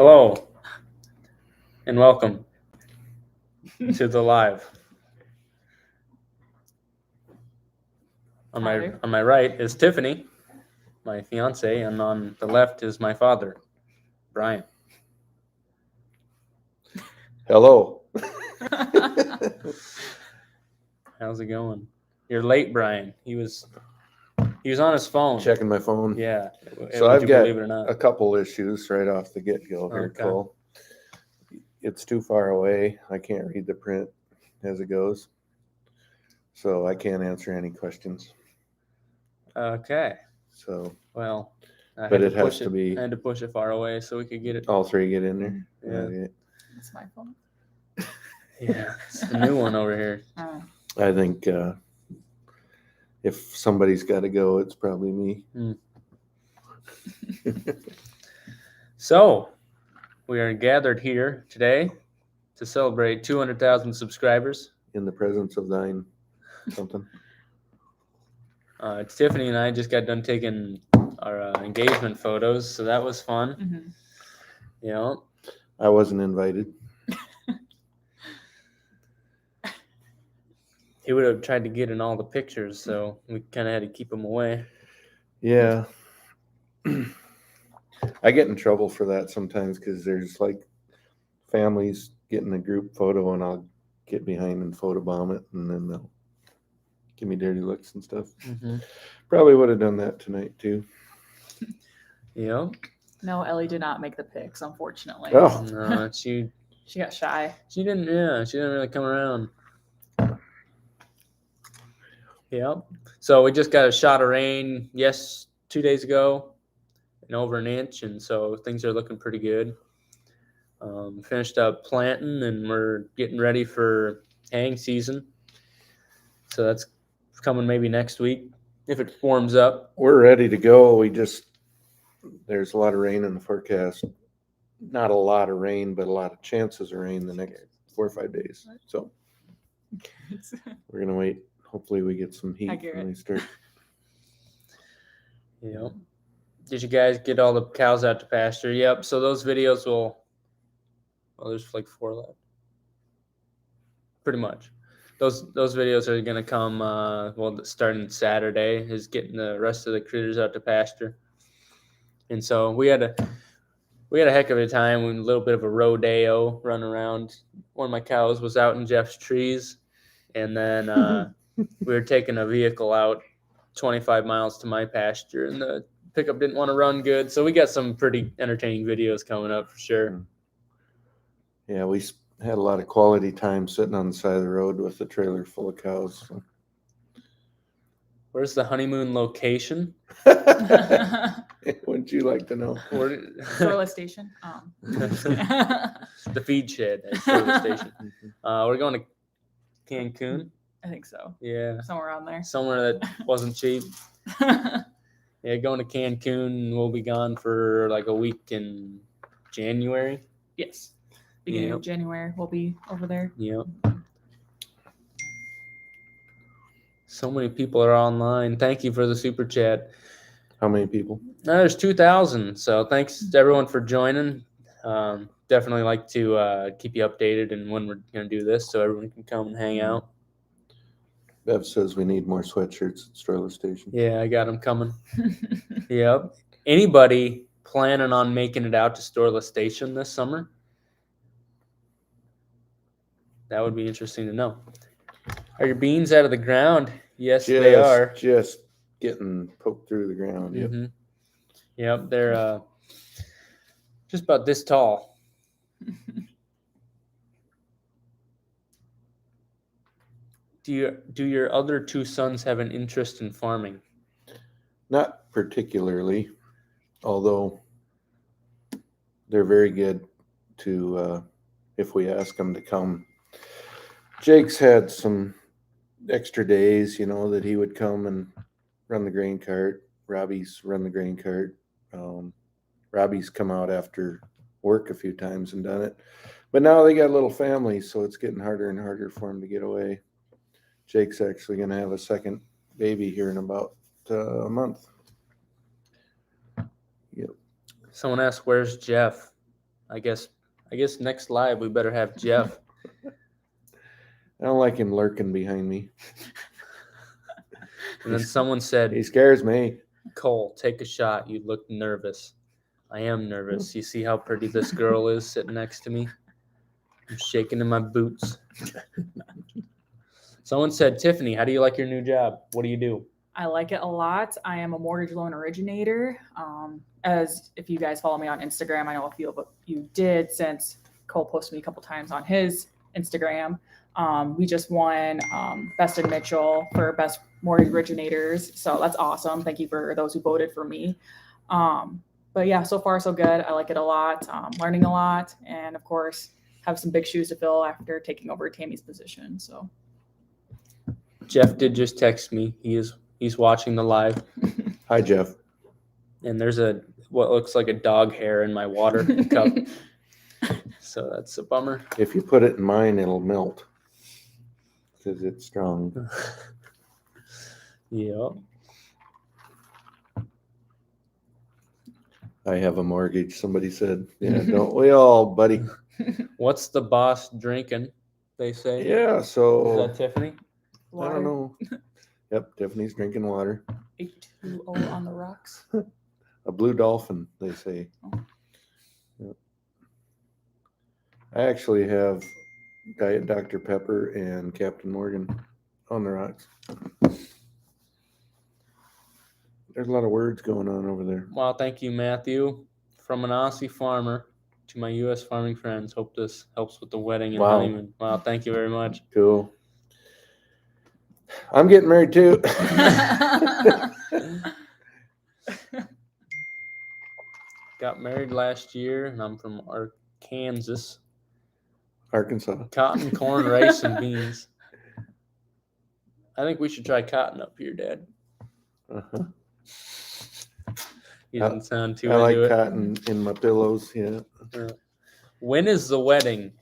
Hello and welcome to the live. On my right is Tiffany, my fiance, and on the left is my father, Brian. Hello. How's it going? You're late, Brian. He was on his phone. Checking my phone. Yeah. So I've got a couple issues right off the get-go here, Okay. Cole. It's too far away. I can't read the print as it goes. So I can't answer any questions. Okay. So, well, I but had it to has to be. I had to push it far away so we could get it. All three get in there. Yeah. Okay. It's my phone. Yeah, it's the new one over here. I think if somebody's got to go, it's probably me. So, we are gathered here today to celebrate 200,000 subscribers. In the presence of thine something. Tiffany and I just got done taking our engagement photos, so that was fun. Mm-hmm. Yeah. I wasn't invited. He would have tried to get in all the pictures, so we kind of had to keep him away. Yeah. I get in trouble for that sometimes because there's like families getting a group photo and I'll get behind and photobomb it and then they'll give me dirty looks and stuff. Mm-hmm. Probably would have done that tonight too. Yeah. No, Ellie did not make the pics, unfortunately. Oh. No, she got shy. She didn't really come around. Yeah. So we just got a shot of rain 2 days ago and over an inch, and so things are looking pretty good. Finished up planting and we're getting ready for haying season. So that's coming maybe next week if it warms up. We're ready to go. There's a lot of rain in the forecast. Not a lot of rain, but a lot of chances of rain the next 4 or 5 days. So we're going to wait. Hopefully we get some heat when we start. Yeah. Did you guys get all the cows out to pasture? Yep. So those videos there's like 4 left. Pretty much. Those videos are going to come, starting Saturday is getting the rest of the critters out to pasture. And so we had a heck of a time, a little bit of a rodeo run around. One of my cows was out in Jeff's trees, and then we were taking a vehicle out 25 miles to my pasture, and the pickup didn't want to run good. So we got some pretty entertaining videos coming up for sure. Yeah, we had a lot of quality time sitting on the side of the road with the trailer full of cows. So. Where's the honeymoon location? Wouldn't you like to know? Soil station. The feed shed at Soil station. We're going to Cancun. I think so. Yeah. Somewhere around there. Somewhere that wasn't cheap. Yeah, going to Cancun. We'll be gone for like a week in January. Yes. Beginning of January, we'll be over there. Yep. So many people are online. Thank you for the super chat. How many people? There's 2,000. So thanks to everyone for joining. Definitely like to keep you updated and when we're going to do this so everyone can come and hang out. Bev says we need more sweatshirts at Stroller Station. Yeah, I got them coming. Yep. Anybody planning on making it out to Storla Station this summer? That would be interesting to know. Are your beans out of the ground? Yes, they are. Just getting poked through the ground. Yep. Mm-hmm. Yep, they're just about this tall. Do your other 2 sons have an interest in farming? Not particularly, although they're very good to, if we ask them to come. Jake's had some extra days, that he would come and run the grain cart. Robbie's run the grain cart. Robbie's come out after work a few times and done it. But now they got little families, so it's getting harder and harder for him to get away. Jake's actually going to have a second baby here in about a month. Yep. Someone asked, where's Jeff? I guess next live we better have Jeff. I don't like him lurking behind me. And then someone said, He scares me. Cole, take a shot. You look nervous. I am nervous. You see how pretty this girl is sitting next to me? I'm shaking in my boots. Someone said, Tiffany, how do you like your new job? What do you do? I like it a lot. I am a mortgage loan originator. As if you guys follow me on Instagram, I know a few of you did, since Cole posted me a couple times on his Instagram. We just won Best in Mitchell for best mortgage originators. So that's awesome. Thank you for those who voted for me. But yeah, so far so good. I like it a lot. Learning a lot, and of course have some big shoes to fill after taking over Tammy's position. So Jeff did just text me. He's watching the live. Hi, Jeff. And there's what looks like a dog hair in my water cup. So that's a bummer. If you put it in mine, it'll melt because it's strong. Yeah. I have a mortgage, somebody said. Yeah, don't we all, buddy? What's the boss drinking, they say? Yeah, Is so that Tiffany? I don't know. Yep, Tiffany's drinking water. H2O on the rocks. A blue dolphin, they say. Yep. I actually have Diet Dr. Pepper and Captain Morgan on the rocks. There's a lot of words going on over there. Well, thank you, Matthew. From an Aussie farmer to my U.S. farming friends. Hope this helps with the wedding and Wow. honeymoon. Wow, thank you very much. Cool. I'm getting married too. Got married last year, and I'm from Arkansas. Arkansas. Cotton, corn, rice, and beans. I think we should try cotton up here, Dad. Uh-huh. He doesn't sound too I like into it. cotton in my pillows. Yeah. When is the wedding?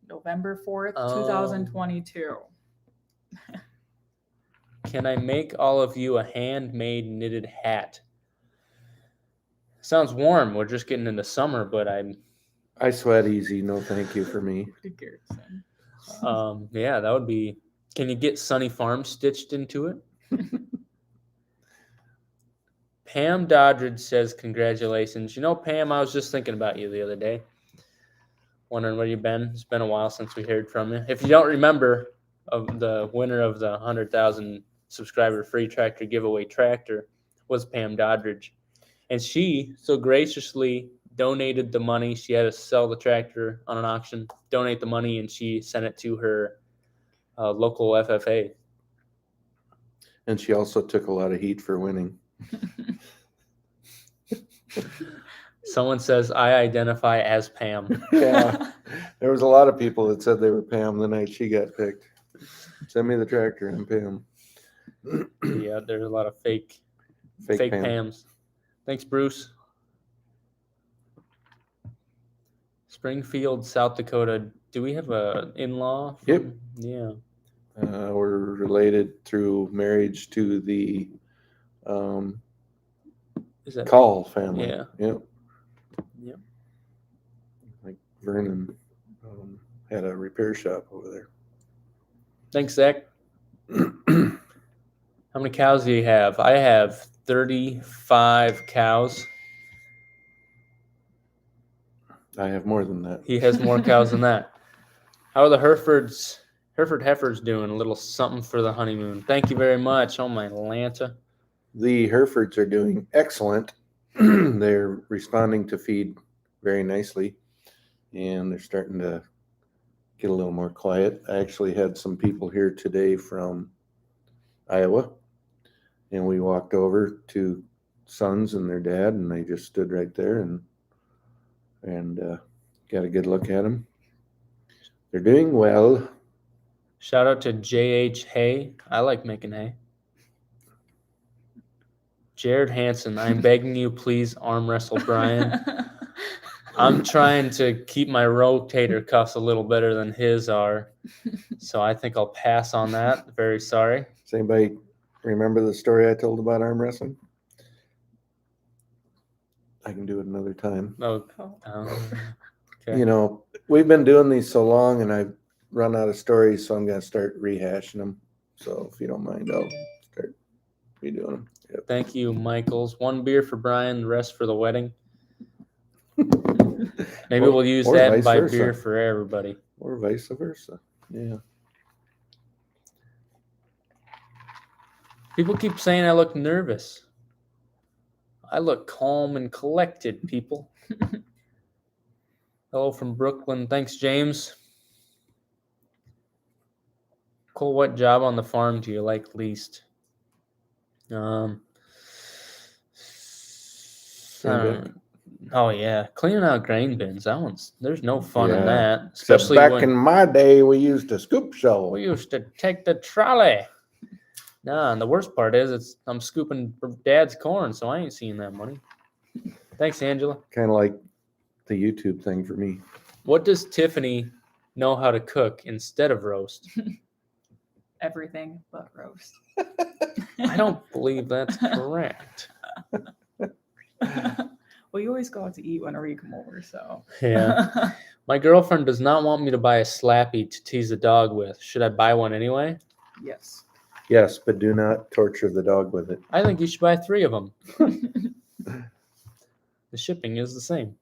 November 4th, Oh. 2022. Can I make all of you a handmade knitted hat? Sounds warm. We're just getting into summer, but I sweat easy. No, thank you for me. yeah, that would be. Can you get Sonne Farms stitched into it? Pam Doddridge says, congratulations. You know, Pam, I was just thinking about you the other day. Wondering where you've been. It's been a while since we heard from you. If you don't remember, of the winner of the 100,000 subscriber free tractor giveaway tractor was Pam Doddridge. And she so graciously donated the money. She had to sell the tractor on an auction, donate the money, and she sent it to her local FFA. And she also took a lot of heat for winning. Someone says, I identify as Pam. Yeah. There was a lot of people that said they were Pam the night she got picked. Send me the tractor, I'm Pam. Yeah, there's a lot of fake Pams. Thanks, Bruce. Springfield, South Dakota. Do we have a in-law? Yep. Yeah. We're related through marriage to the Is that Call family. Yeah. Yep. Yep. Like Vernon had a repair shop over there. Thanks, Zach. How many cows do you have? I have 35 cows. I have more than that. He has more cows than that. How are the Hereford heifers doing? A little something for the honeymoon. Thank you very much. Oh, my Lanta. The Herefords are doing excellent. They're responding to feed very nicely, and they're starting to get a little more quiet. I actually had some people here today from Iowa, and we walked over to Sons and their dad, and they just stood right there and got a good look at them. They're doing well. Shout out to J.H. Hay. I like making hay. Jared Hansen, I'm begging you, please arm wrestle Brian. I'm trying to keep my rotator cuffs a little better than his are, so I think I'll pass on that. Very sorry. Does anybody remember the story I told about arm wrestling? I can do it another time. Oh, okay. You know, we've been doing these so long, and I've run out of stories, so I'm going to start rehashing them. So if you don't mind, I'll start redoing them. Yep. Thank you, Michaels. 1 beer for Brian, the rest for the wedding. Maybe we'll use or that and vice buy versa. beer for everybody. Or vice versa. Yeah. People keep saying I look nervous. I look calm and collected, people. Hello from Brooklyn. Thanks, James. Cole, what job on the farm do you like least? I don't know. Oh yeah, cleaning out grain bins. There's no fun in that. Except Especially back when in my day, we used a scoop shovel. we used to take the trolley. Nah, and the worst part is I'm scooping Dad's corn, so I ain't seeing that money. Thanks, Angela. Kind of like the YouTube thing for me. What does Tiffany know how to cook instead of roast? Everything but roast. I don't believe that's correct. Well, you always go out to eat whenever you come over, so. Yeah. My girlfriend does not want me to buy a Slappy to tease the dog with. Should I buy one anyway? Yes. Yes, but do not torture the dog with it. I think you should buy 3 of them. The shipping is the same.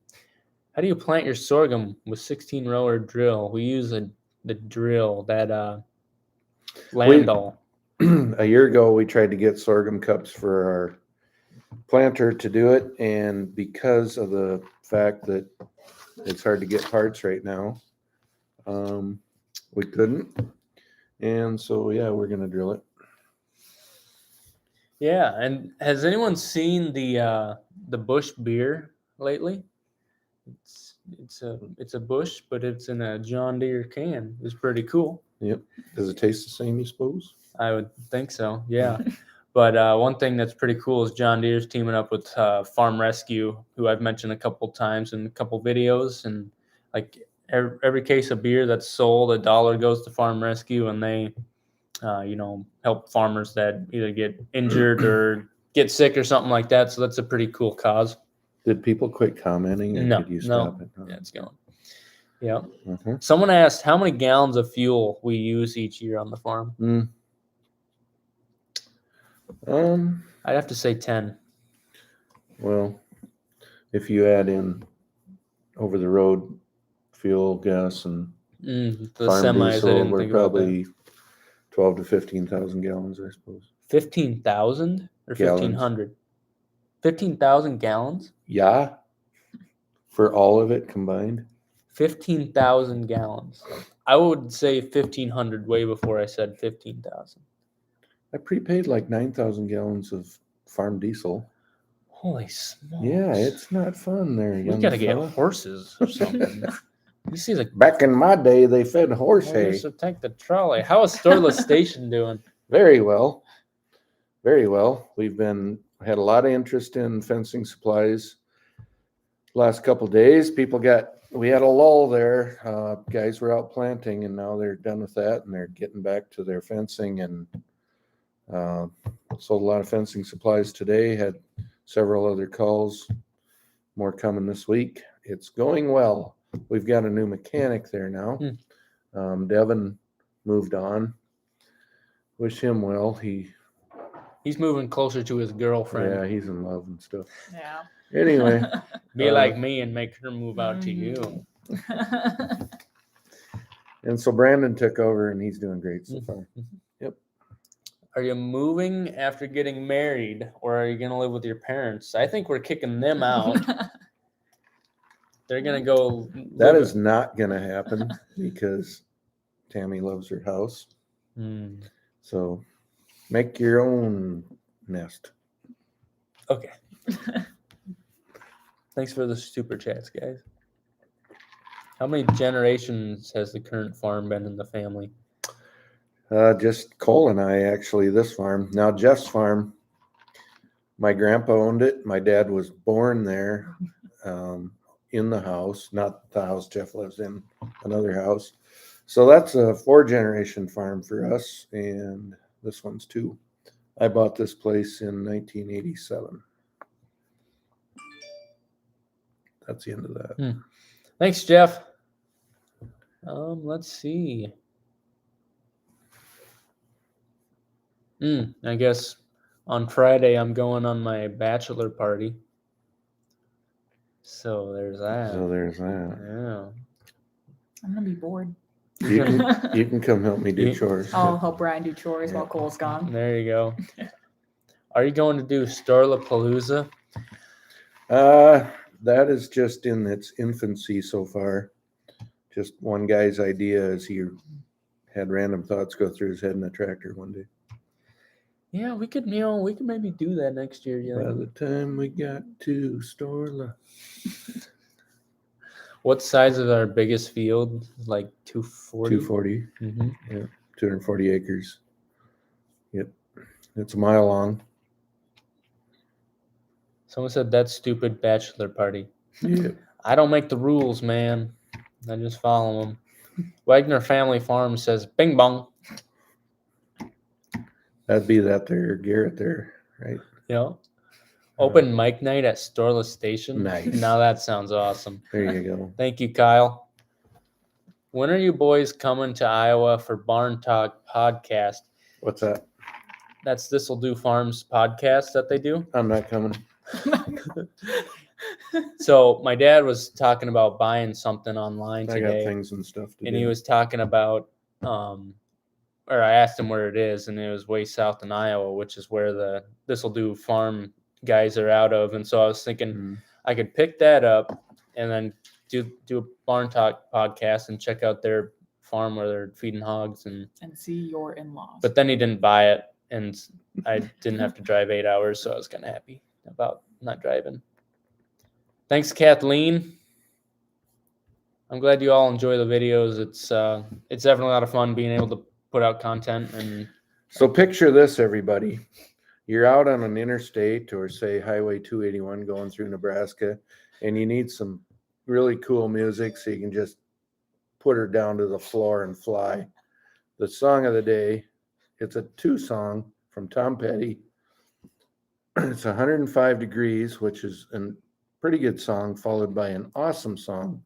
How do you plant your sorghum with 16-rower drill? We use the drill, that Landau. A year ago, we tried to get sorghum cups for our planter to do it, and because of the fact that it's hard to get parts right now, we couldn't. And so, yeah, we're going to drill it. Yeah, and has anyone seen the Bush beer lately? It's a Bush, but it's in a John Deere can. It's pretty cool. Yep. Does it taste the same, you suppose? I would think so. Yeah. But one thing that's pretty cool is John Deere's teaming up with Farm Rescue, who I've mentioned a couple times in a couple videos, and like every case of beer that's sold, $1 goes to Farm Rescue, and they help farmers that either get injured or get sick or something like that. So that's a pretty cool cause. Did people quit commenting, or No, did you stop it? Yeah, it's going. Yeah. Mm-hmm. Someone asked how many gallons of fuel we use each year on the farm. I'd have to say 10. Well, if you add in over the road fuel, gas, and The farm semis, diesel, I didn't we're think about that. probably 12 to 15,000 gallons, I suppose. 15,000 or Gallons. 1,500? 15,000 gallons? Yeah. For all of it combined? 15,000 gallons. I would say 1,500 way before I said 15,000. I prepaid like 9,000 gallons of farm diesel. Holy smokes. Yeah, it's not fun there, We young got to get fella. horses or something. You see the Back in my day, they fed horse we hay. used to take the trolley. How is Storeless Station doing? Very well. Very well. We've had a lot of interest in fencing supplies last couple of days. We had a lull there. Guys were out planting, and now they're done with that, and they're getting back to their fencing, and sold a lot of fencing supplies today. Had several other calls, more coming this week. It's going well. We've got a new mechanic there now. Devin moved on. Wish him well. He's moving closer to his girlfriend. Yeah, he's in love and stuff. Yeah. Anyway, Be like me and make her move out to you. and so Brandon took over, and he's doing great so far. Yep. Are you moving after getting married, or are you going to live with your parents? I think we're kicking them out. They're going to go. That is not going to happen because Tammy loves her house. So make your own nest. Okay. Thanks for the super chats, guys. How many generations has the current farm been in the family? Just Cole and I, actually, this farm. Now, Jeff's farm, my grandpa owned it. My dad was born there in the house, not the house Jeff lives in, another house. So that's a 4-generation farm for us, and this one's 2. I bought this place in 1987. that's the end of that. Thanks, Jeff. Let's see. I guess on Friday I'm going on my bachelor party. So there's that. Yeah. I'm gonna be bored. You can come help me do chores. I'll help Brian do chores while Cole's gone. There you go. Are you going to do Storlapalooza? That is just in its infancy so far. Just one guy's idea as he had random thoughts go through his head in a tractor one day. Yeah, we could maybe do that next year. Yeah. By the time we got to Storla. What size is our biggest field? Like 240? 240. Mm-hmm. Yeah, 240 acres. Yep. It's a mile long. Someone said that stupid bachelor party. Yeah. I don't make the rules, man. I just follow them. Wagner Family Farm says bing bong. That'd be that there, Garrett there, right? Yeah. Open mic night at Storla Station. Nice. Now that sounds awesome. There you go. Thank you, Kyle. When are you boys coming to Iowa for Barn Talk podcast? What's that? That's This'll Do Farms podcast that they do. I'm not coming. So my dad was talking about buying something online I today. got things and stuff to And do. he was talking about, or I asked him where it is, and it was way south in Iowa, which is where the This'll Do Farm guys are out of. And so I was thinking I could pick that up and then do a Barn Talk podcast and check out their farm where they're feeding hogs and see your in-laws. But then he didn't buy it, and I didn't have to drive 8 hours, so I was kind of happy about not driving. Thanks, Kathleen. I'm glad you all enjoy the videos. It's definitely a lot of fun being able to put out content. And so picture this, everybody. You're out on an interstate or say Highway 281 going through Nebraska, and you need some really cool music so you can just put her down to the floor and fly. The song of the day, it's a 2-song from Tom Petty. It's 105 Degrees, which is a pretty good song, followed by an awesome song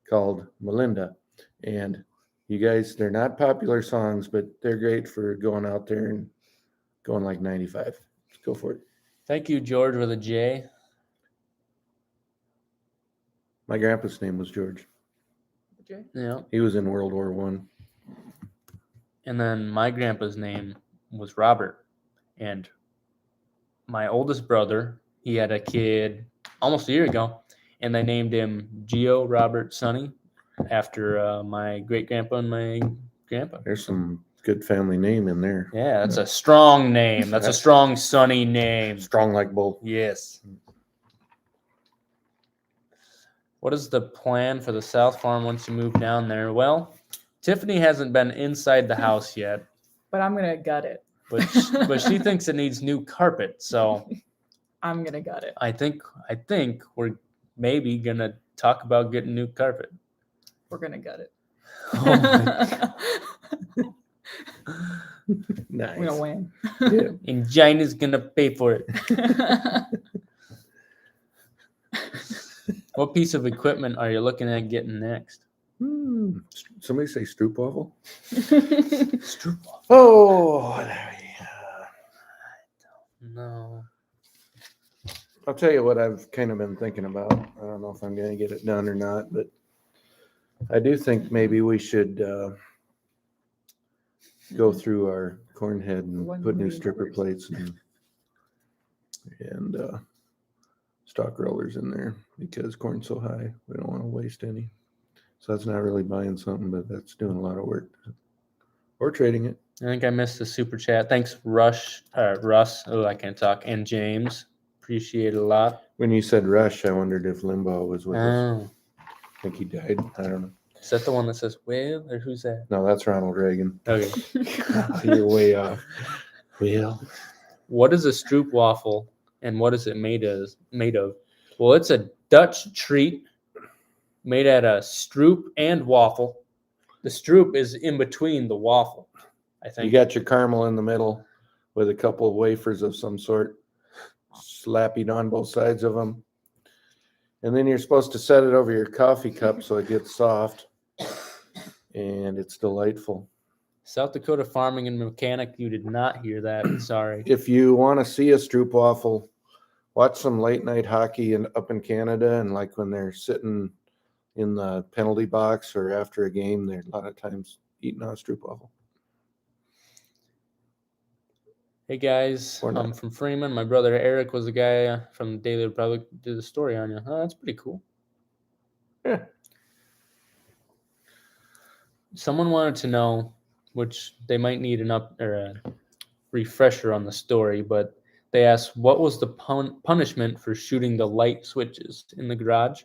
called Melinda. And you guys, they're not popular songs, but they're great for going out there and going like 95. Let's go for it. Thank you, George, with a J. My grandpa's name was George. Yeah. He was in World War I. And then my grandpa's name was Robert. And my oldest brother, he had a kid almost a year ago, and they named him Geo Robert Sonny after my great-grandpa and my grandpa. There's some good family name in there. Yeah, that's a strong name. That's a strong Sonny name. Strong like bull. Yes. What is the plan for the South Farm once you move down there? Well, Tiffany hasn't been inside the house yet. But I'm going to gut it. But she thinks it needs new carpet, so I'm going to gut it. I think we're maybe going to talk about getting new carpet. We're going to gut it. Oh Nice. We're going to win. Yeah. And Gina's going to pay for it. What piece of equipment are you looking at getting next? Somebody say stroopwafel? Stroopwafel. Oh, there we go. No. I'll tell you what I've kind of been thinking about. I don't know if I'm going to get it done or not, but I do think maybe we should go through our corn head and put new stripper plates and stock rollers in there because corn's so high. We don't want to waste any. So that's not really buying something, but that's doing a lot of work. Or trading it. I think I missed the super chat. Thanks, Russ. Oh, I can't talk. And James. Appreciate it a lot. When you said Rush, I wondered if Limbaugh was with us. Oh. I think he died. I don't know. Is that the one that says Will, or who's that? No, that's Ronald Reagan. Okay. You're way off. Well, What is a stroopwafel and what is it made of? Well, it's a Dutch treat made out of stroop and waffle. The stroop is in between the waffle, I think. you got your caramel in the middle with a couple of wafers of some sort, slapping on both sides of them. And then you're supposed to set it over your coffee cup so it gets soft. And it's delightful. South Dakota Farming and Mechanic, you did not hear that. Sorry. If you want to see a stroopwafel, watch some late night hockey up in Canada, and like when they're sitting in the penalty box or after a game, they're a lot of times eating on a stroopwafel. Hey guys, Or I'm not. from Freeman. My brother Eric was the guy from the Daily Republic did the story on you. Oh, that's pretty cool. Yeah. Someone wanted to know, which they might need an a refresher on the story, but they asked, what was the punishment for shooting the light switches in the garage?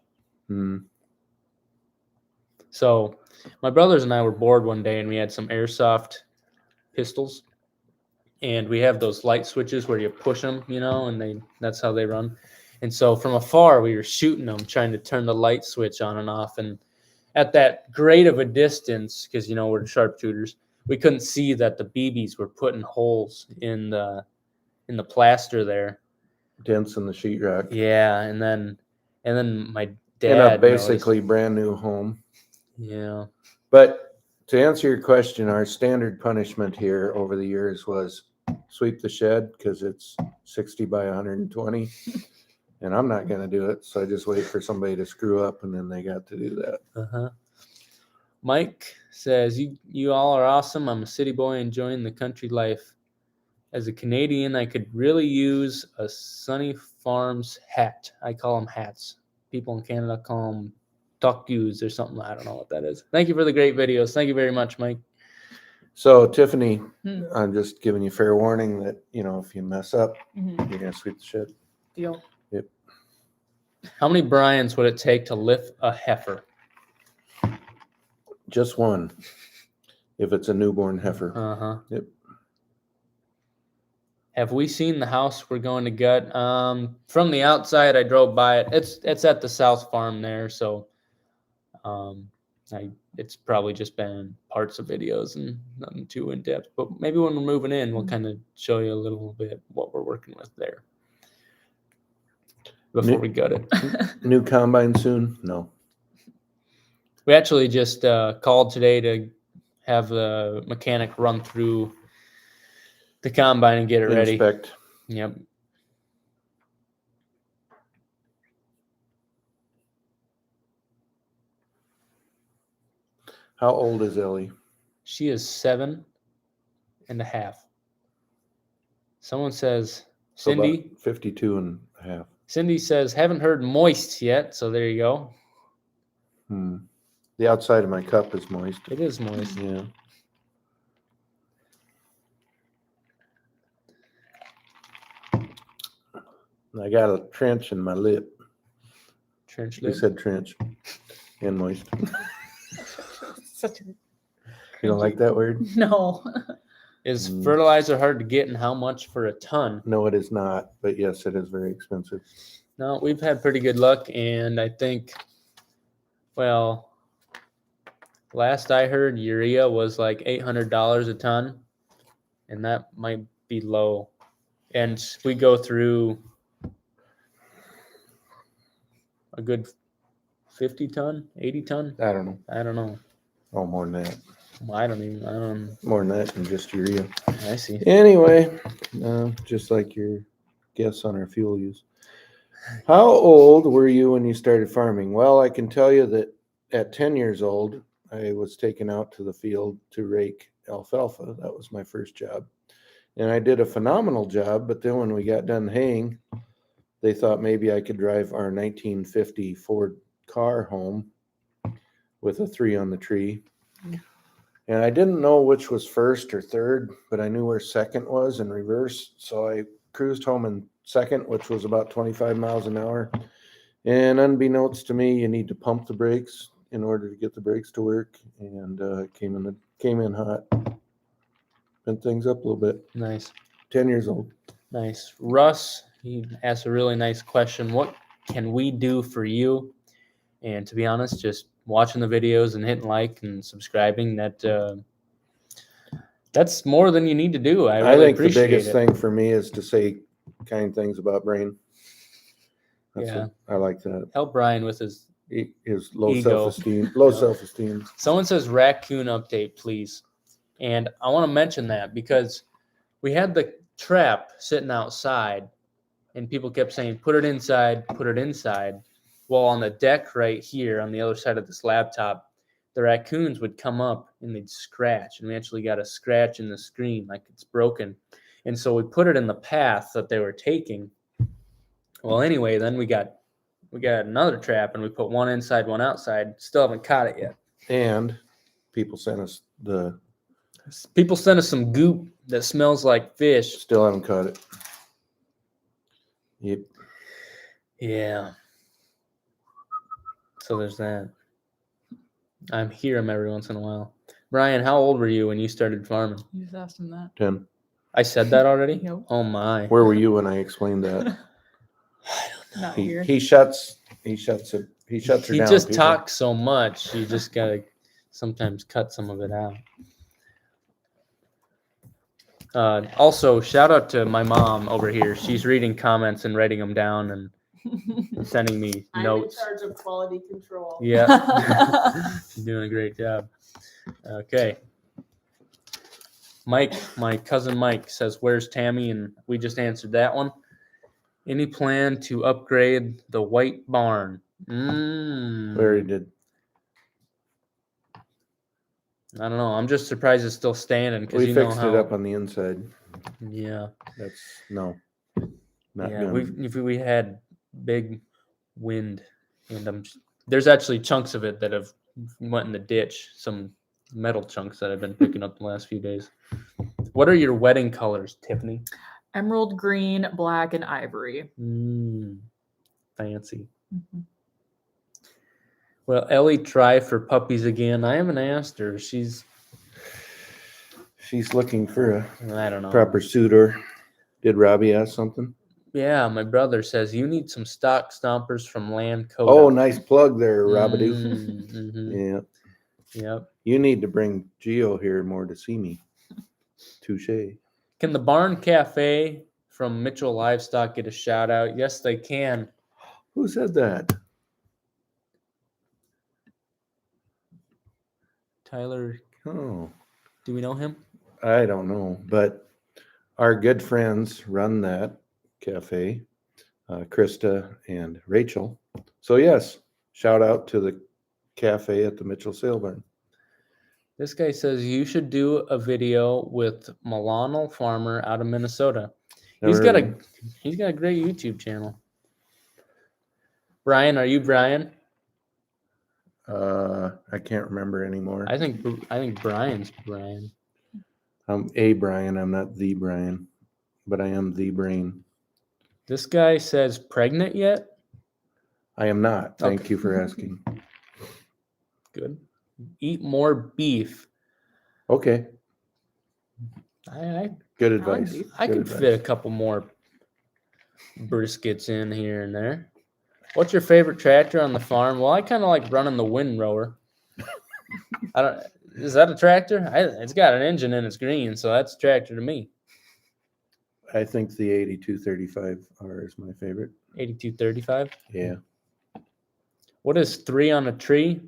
So my brothers and I were bored one day, and we had some airsoft pistols, and we have those light switches where you push them, and that's how they run. And so from afar, we were shooting them, trying to turn the light switch on and off. And at that great of a distance, because, we're sharpshooters, we couldn't see that the BBs were putting holes in the plaster there. Dents in the sheetrock. Yeah, and then my dad in a basically noticed. brand new home. Yeah. But to answer your question, our standard punishment here over the years was sweep the shed because it's 60 by 120. And I'm not going to do it. So I just wait for somebody to screw up, and then they got to do that. Uh-huh. Mike says, you all are awesome. I'm a city boy enjoying the country life. As a Canadian, I could really use a Sonne Farms hat. I call them hats. People in Canada call them tuckus or something. I don't know what that is. Thank you for the great videos. Thank you very much, Mike. So, Tiffany, I'm just giving you fair warning that, if you mess up, you're going to sweep the shed. Deal. Yep. How many Bryans would it take to lift a heifer? Just one, if it's a newborn heifer. Uh-huh. Yep. Have we seen the house we're going to gut? From the outside, I drove by it. It's at the South Farm there, so it's probably just been parts of videos and nothing too in depth. But maybe when we're moving in, we'll kind of show you a little bit what we're working with there before we gut it. New combine soon? No. We actually just called today to have the mechanic run through the combine and get it ready. Inspect. Yep. How old is Ellie? She is 7.5. Someone says, Cindy. About 52 and a half. Cindy says, haven't heard moist yet, so there you go. The outside of my cup is moist. It is moist. Yeah. I got a trench in my lip. Trench We lip. said trench and moist. Such a... You don't like that word? No. Is fertilizer hard to get, and how much for a ton? No, it is not. But yes, it is very expensive. No, we've had pretty good luck, and I think, well, last I heard, urea was like $800 a ton, and that might be low. And we go through a good 50 ton, 80 ton. I don't know. I don't know. Oh, more than that. I don't. More than that than just urea. I see. Anyway, just like your guess on our fuel use. How old were you when you started farming? Well, I can tell you that at 10 years old, I was taken out to the field to rake alfalfa. That was my first job. And I did a phenomenal job, but then when we got done haying, they thought maybe I could drive our 1950 Ford car home with a 3 on the tree. And I didn't know which was first or third, but I knew where second was in reverse. So I cruised home in second, which was about 25 miles an hour. And unbeknownst to me, you need to pump the brakes in order to get the brakes to work. And came in hot. Bent things up a little bit. Nice. 10 years old. Nice. Russ, he asked a really nice question. What can we do for you? And to be honest, just watching the videos and hitting like and subscribing, that's more than you need to do. I really think the appreciate biggest it. thing for me is to say kind things about Brain. Yeah. I like that. Help Brian with his. His low Ego. self-esteem. Yeah. Self-esteem. Someone says Raccoon update, please. And I want to mention that because we had the trap sitting outside and people kept saying, put it inside, put it inside. Well, on the deck right here on the other side of this laptop, the raccoons would come up and they'd scratch. And we actually got a scratch in the screen like it's broken. And so we put it in the path that they were taking. Well, anyway, then we got another trap and we put one inside, one outside. Still haven't caught it yet. And people sent us some goop that smells like fish. still haven't caught it. Yep. Yeah. So there's that. I hear him every once in a while. Brian, how old were you when you started farming? You just asked him that. 10. I said that already? Nope. Oh my. Where were you when I explained that? Not here. He shuts her He down. just people. talks so much. You just gotta sometimes cut some of it out. Also, shout out to my mom over here. She's reading comments and writing them down and sending me notes. I'm in charge of quality control. Yeah. She's doing a great job. Okay. Mike, my cousin Mike says, where's Tammy? And we just answered that one. Any plan to upgrade the white barn? Very good. I don't know. I'm just surprised it's still standing because We fixed it up on the inside. Yeah. That's not Yeah. good. We had big wind, and there's actually chunks of it that have went in the ditch. Some metal chunks that I've been picking up the last few days. What are your wedding colors, Tiffany? Emerald green, black, and ivory. Fancy. Mm-hmm. Well, Ellie tried for puppies again. I haven't asked her. She's looking for I don't know. proper suitor. Did Robbie ask something? Yeah, my brother says you need some stock stompers from Land Coda. Oh, nice plug there, Robadoo. Mm-hmm. Yeah. Yep. You need to bring Gio here more to see me. Touche. Can the Barn Cafe from Mitchell Livestock get a shout out? Yes, they can. Who said that? Tyler, Oh, do we know him? I don't know, but our good friends run that cafe, Krista and Rachel. So yes, shout out to the cafe at the Mitchell Sale Barn. This guy says you should do a video with Milano Farmer out of Minnesota. He's got a great YouTube channel. Brian, are you Brian? I can't remember anymore. I think Brian's Brian. I'm a Brian. I'm not the Brian, but I am the brain. This guy says pregnant yet? I am not. Thank Okay. you for asking. Good. Eat more beef. Okay. I Good advice. I Good could advice. fit a couple more briskets in here and there. What's your favorite tractor on the farm? Well, I kind of like running the windrower. Is that a tractor? It's got an engine and it's green, so that's a tractor to me. I think the 8235R is my favorite. 8235. Yeah. What is 3 on a tree?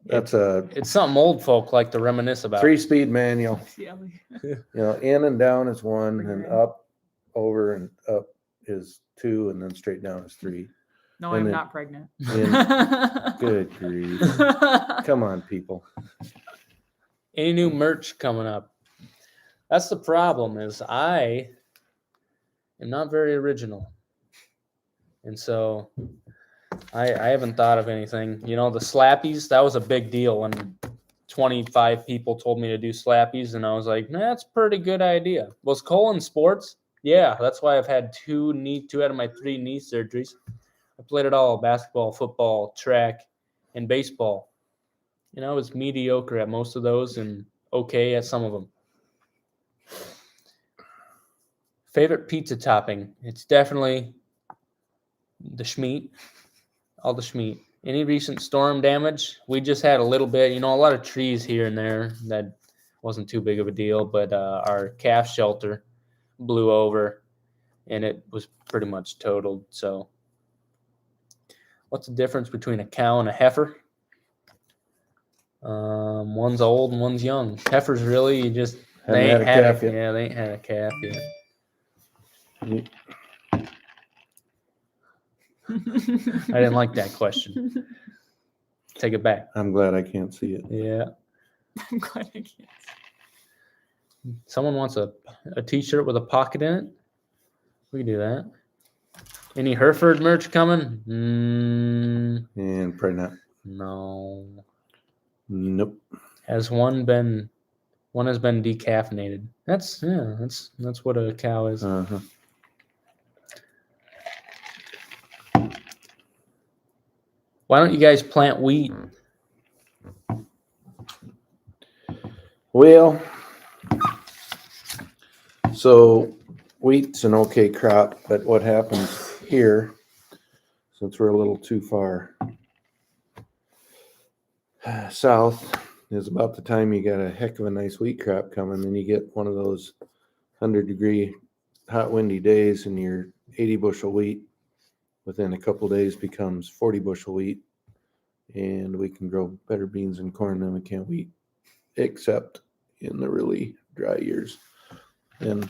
That's It's something old folk like to reminisce about. 3-speed manual. Yeah. You know, in and down is 1, and up, over, and up is 2, and then straight down is 3. No, And I'm then- not pregnant. Good grief. Come on, people. Any new merch coming up? That's the problem, is I am not very original. And so I haven't thought of anything. You know, the slappies, that was a big deal when 25 people told me to do slappies, and I was like, that's a pretty good idea. Was Cole in sports? Yeah, that's why I've had 2 out of my 3 knee surgeries. I played it all: basketball, football, track, and baseball. And I was mediocre at most of those and okay at some of them. Favorite pizza topping? It's definitely the Schmeat. All the Schmeat. Any recent storm damage? We just had a little bit, a lot of trees here and there. That wasn't too big of a deal, but our calf shelter blew over and it was pretty much totaled. So What's the difference between a cow and a heifer? One's old and one's young. Heifers really, you just Haven't they had ain't a had calf a, yet. yeah, they ain't had a calf yet. I didn't like that question. Take it back. I'm glad I can't see it. Yeah. I'm glad I can't. Someone wants a t-shirt with a pocket in it. We can do that. Any Hereford merch coming? And probably not. No. Nope. Has one has been decaffeinated. That's what a cow is. Uh-huh. Why don't you guys plant wheat? Well, so wheat's an okay crop, but what happens here, since we're a little too far south, is about the time you got a heck of a nice wheat crop coming, and you get one of those 100-degree hot windy days, and your 80 bushel wheat within a couple days becomes 40 bushel wheat, and we can grow better beans and corn than we can wheat, except in the really dry years. And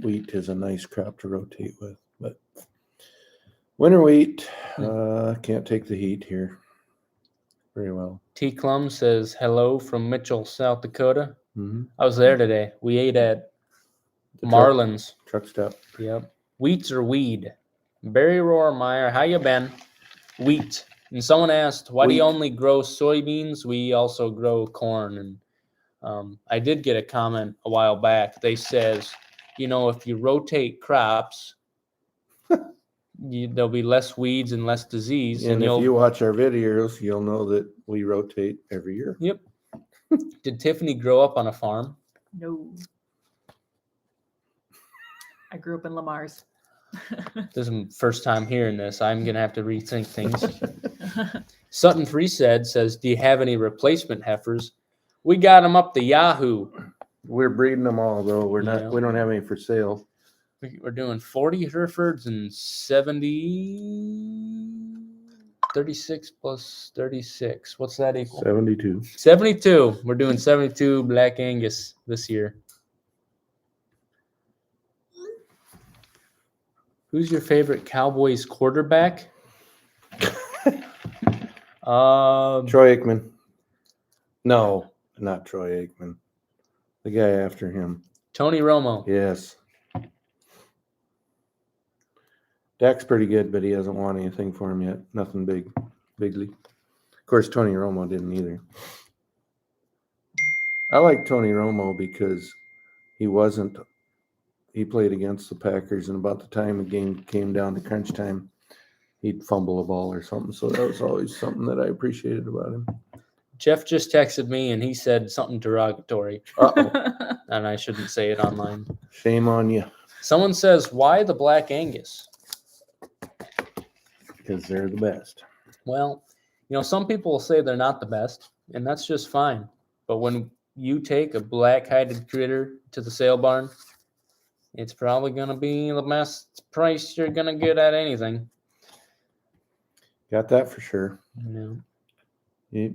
wheat is a nice crop to rotate with, but winter wheat can't take the heat here very well. T. Clum says hello from Mitchell, South Dakota. Mm-hmm. I was there today. We ate at Marlin's. Truck stop. Yep. Wheats or weed? Barry Rohrmeyer, how you been? Wheat. And someone asked, why do you Wheat. only grow soybeans? We also grow corn. And I did get a comment a while back. They says, if you rotate crops, there'll be less weeds and less disease. And if you watch our videos, you'll know that we rotate every year. Yep. Did Tiffany grow up on a farm? No. I grew up in Lamar's. This is my first time hearing this. I'm going to have to rethink things. Sutton Freesaid says, do you have any replacement heifers? We got them up the Yahoo. We're breeding them all, though. We don't have any for sale. We're doing 40 Herefords and 36 plus 36. What's that equal? 72. 72. We're doing 72 Black Angus this year. Who's your favorite Cowboys quarterback? Troy Aikman. No, not Troy Aikman. The guy after him. Tony Romo. Yes. Dak's pretty good, but he hasn't won anything for him yet. Nothing bigly. Of course, Tony Romo didn't either. I like Tony Romo because he played against the Packers, and about the time the game came down to crunch time, he'd fumble a ball or something. So that was always something that I appreciated about him. Jeff just texted me, and he said something derogatory. Uh-oh. And I shouldn't say it online. Shame on you. Someone says, why the Black Angus? Because they're the best. Well, some people will say they're not the best, and that's just fine. But when you take a black-hided critter to the sale barn, it's probably going to be the best price you're going to get at anything. Got that for sure. Yep.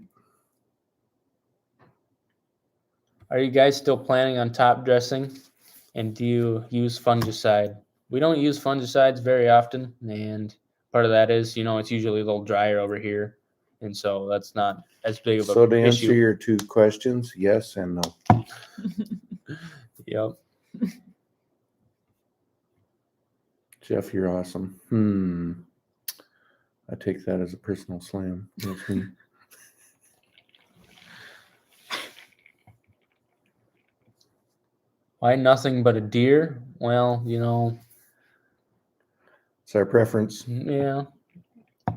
Are you guys still planning on top dressing? And do you use fungicide? We don't use fungicides very often, and part of that is, it's usually a little drier over here, and so that's not as big of a issue. So to answer your two questions, yes and no. Yep. Jeff, you're awesome. I take that as a personal slam. That's me. Why nothing but a Deere? Well, It's our preference. yeah.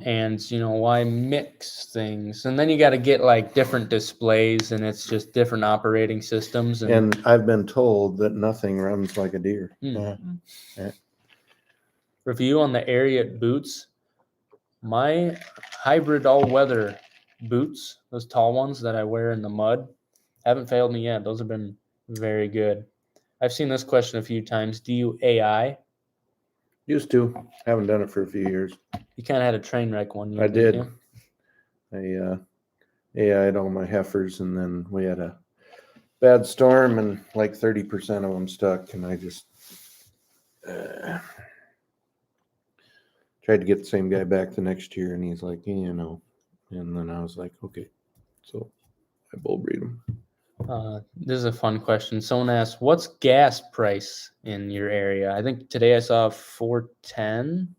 And, why mix things? And then you got to get like different displays, and it's just different operating systems. And I've been told that nothing runs like a Deere. Yeah. Review on the Ariat boots. My hybrid all-weather boots, those tall ones that I wear in the mud, haven't failed me yet. Those have been very good. I've seen this question a few times. Do you AI? Used to. Haven't done it for a few years. You kind of had a train wreck one year. I did. You? I AI'd all my heifers, and then we had a bad storm, and like 30% of them stuck, and I just tried to get the same guy back the next year, and he's like, and then I was like, okay, so I bull breed them. This is a fun question. Someone asked, "What's gas price in your area?" I think today I saw 410.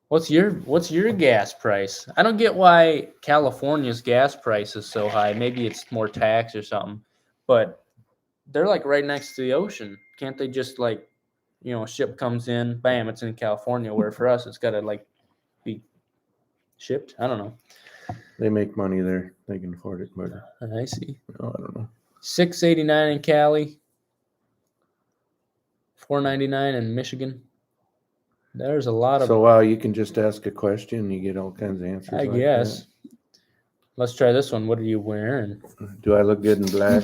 What's your gas price? I don't get why California's gas price is so high. Maybe it's more tax or something, but they're like right next to the ocean. Can't they just like, a ship comes in, bam, it's in California, where for us it's got to like be shipped? I don't know. They make money there. They can afford it, but I see. I don't know. $6.89 in Cali, $4.99 in Michigan. There's a lot of. So wow, you can just ask a question and you get all kinds of answers. I guess. Let's try this one. What are you wearing? Do I look good in black?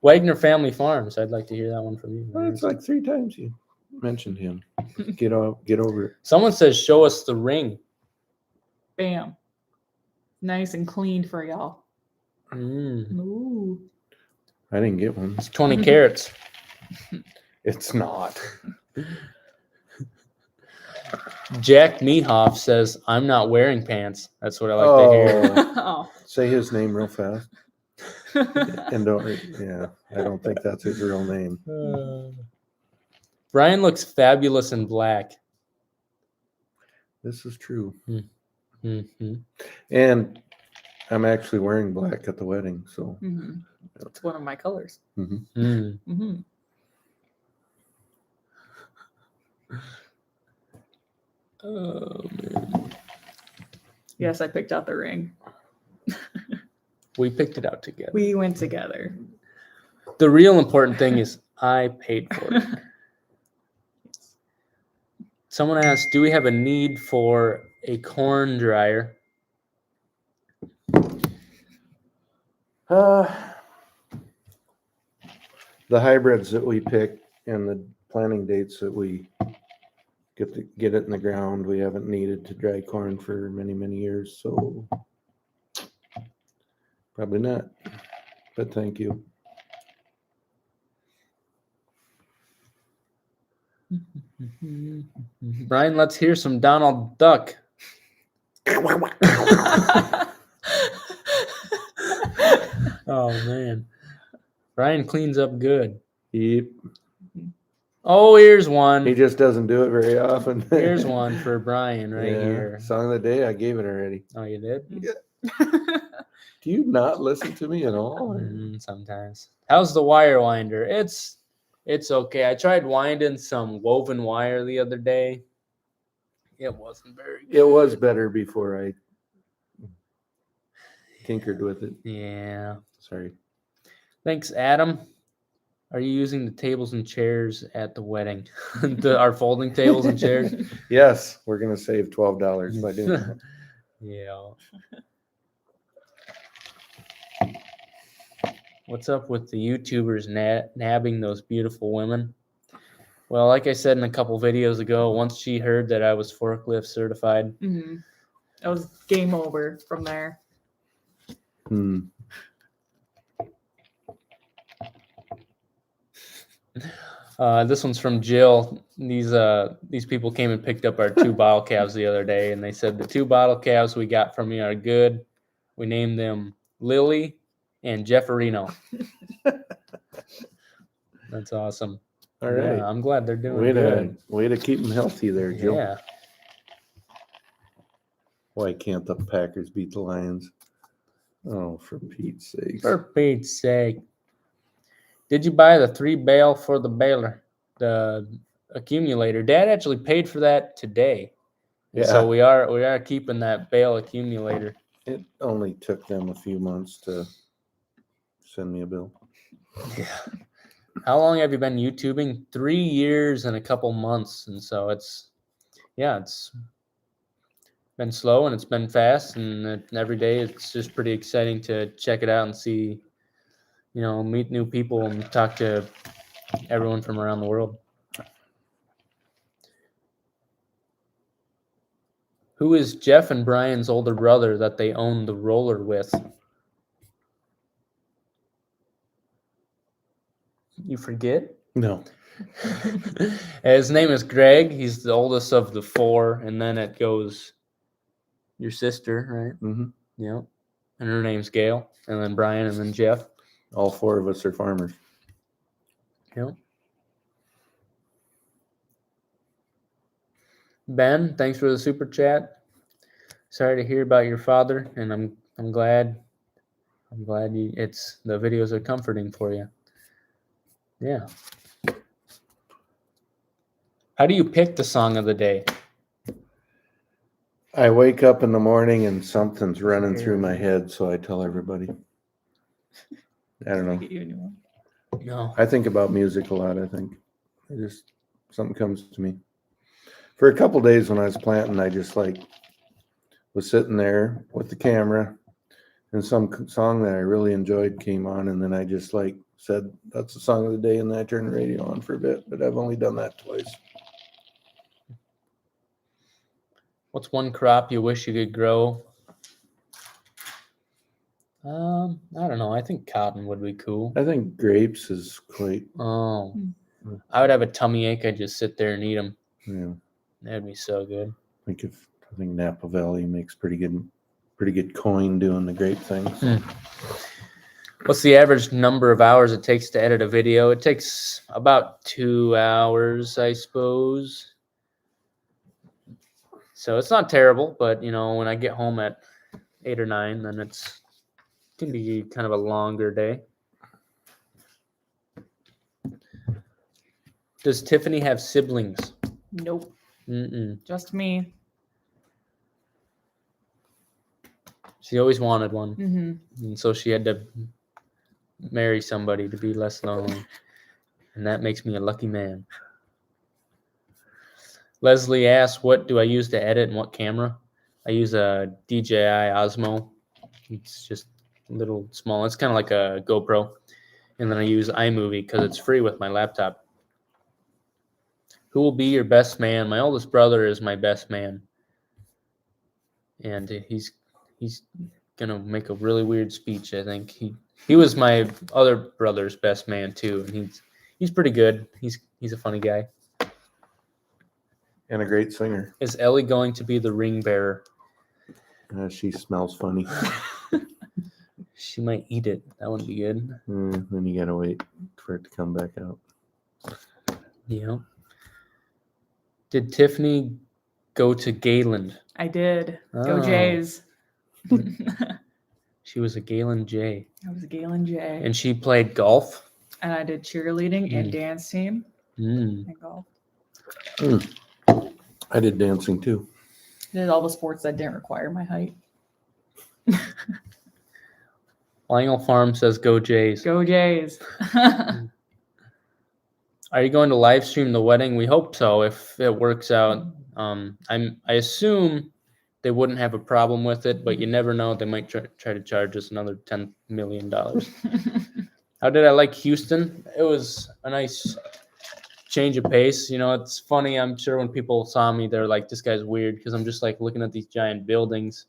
Wagner Family Farms. I'd like to hear that one from you. Well, it's like 3 times you mentioned him. Get over it. Someone says, "Show us the ring." Bam. Nice and clean for y'all. Ooh. I didn't get one. It's 20 carats. It's not. Jack Mehoff says, "I'm not wearing pants." That's what I like to hear. Oh. Say his name real fast. And I don't think that's his real name. Brian looks fabulous in black. This is true. Mm-hmm. And I'm actually wearing black at the wedding, so It's one of my colors. Oh man. Yes, I picked out the ring. We picked it out together. We went together. The real important thing is I paid for it. Someone asked, "Do we have a need for a corn dryer?" The hybrids that we pick and the planting dates that we get it in the ground, we haven't needed to dry corn for many, many years, so probably not. But thank you. Brian, let's hear some Donald Duck. Oh man, Brian cleans up good. Yep. Oh, here's one. He just doesn't do it very often. Here's one for Brian right here. Song of the day, I gave it already. Oh, you did? Yeah. Do you not listen to me at all? Sometimes. How's the wire winder? It's okay. I tried winding some woven wire the other day. It wasn't very good. It was better before I tinkered with it. Yeah. Sorry. Thanks, Adam. Are you using the tables and chairs at the wedding? Our folding tables and chairs? Yes, we're going to save $12 by doing that. Yeah. What's up with the YouTubers nabbing those beautiful women? Well, like I said in a couple videos ago, once she heard that I was forklift certified, It was game over from there. This one's from Jill. These people came and picked up our 2 bottle calves the other day, and they said the 2 bottle calves we got from you are good. We named them Lily and Jefferino. That's awesome. All right. Yeah, I'm glad they're doing good. Way to keep them healthy there, Jill. Yeah. Why can't the Packers beat the Lions? Oh, for Pete's sake. For Pete's sake. Did you buy the 3 bale for the baler, the accumulator? Dad actually paid for that today. Yeah. So we are keeping that bale accumulator. It only took them a few months to send me a bill. Yeah. How long have you been YouTubing? 3 years and a couple months. And so it's been slow and it's been fast. And every day it's just pretty exciting to check it out and see, meet new people and talk to everyone from around the world. Who is Jeff and Brian's older brother that they own the roller with? You forget? No. His name is Greg. He's the oldest of the four, and then it goes your sister, right? Mm-hmm. Yep. And her name's Gail, and then Brian, and then Jeff. All four of us are farmers. Yep. Ben, thanks for the super chat. Sorry to hear about your father, and I'm glad the videos are comforting for you. Yeah. How do you pick the song of the day? I wake up in the morning and something's running through my head, so I tell everybody. I don't know. Get you a new one. No. I think about music a lot, I think. Something comes to me. For a couple days when I was planting, I just was sitting there with the camera and some song that I really enjoyed came on, and then I just said, that's the song of the day, and then I turned the radio on for a bit, but I've only done that twice. What's one crop you wish you could grow? I don't know. I think cotton would be cool. I think grapes is quite. Oh, I would have a tummy ache. I'd just sit there and eat them. Yeah. That'd be so good. I think Napa Valley makes pretty good coin doing the grape things. What's the average number of hours it takes to edit a video? It takes about 2 hours, I suppose. So it's not terrible, but when I get home at 8 or 9, then it can be kind of a longer day. Does Tiffany have siblings? Nope. Mm-mm. Just me. She always wanted one, Mm-hmm. and so she had to marry somebody to be less lonely, and that makes me a lucky man. Leslie asks, what do I use to edit and what camera? I use a DJI Osmo. It's just a little small. It's kind of like a GoPro. And then I use iMovie because it's free with my laptop. Who will be your best man? My oldest brother is my best man. And he's going to make a really weird speech, I think. He was my other brother's best man, too. And he's pretty good. He's a funny guy. And a great singer. Is Ellie going to be the ring bearer? She smells funny. She might eat it. That wouldn't be good. Then you gotta wait for it to come back out. Yeah. Did Tiffany go to Gayland? I did. Oh. Go Jays. She was a Gayland J. I was Galen J. And she played golf? And I did cheerleading and dance team and golf. I did dancing too. I did all the sports that didn't require my height. Lionel Farm says go Jays. Go Jays. Are you going to live stream the wedding? We hope so if it works out. I assume they wouldn't have a problem with it, but you never know. They might try to charge us another $10 million. How did I like Houston? It was a nice change of pace. It's funny. I'm sure when people saw me, they're like, this guy's weird, because I'm just looking at these giant buildings.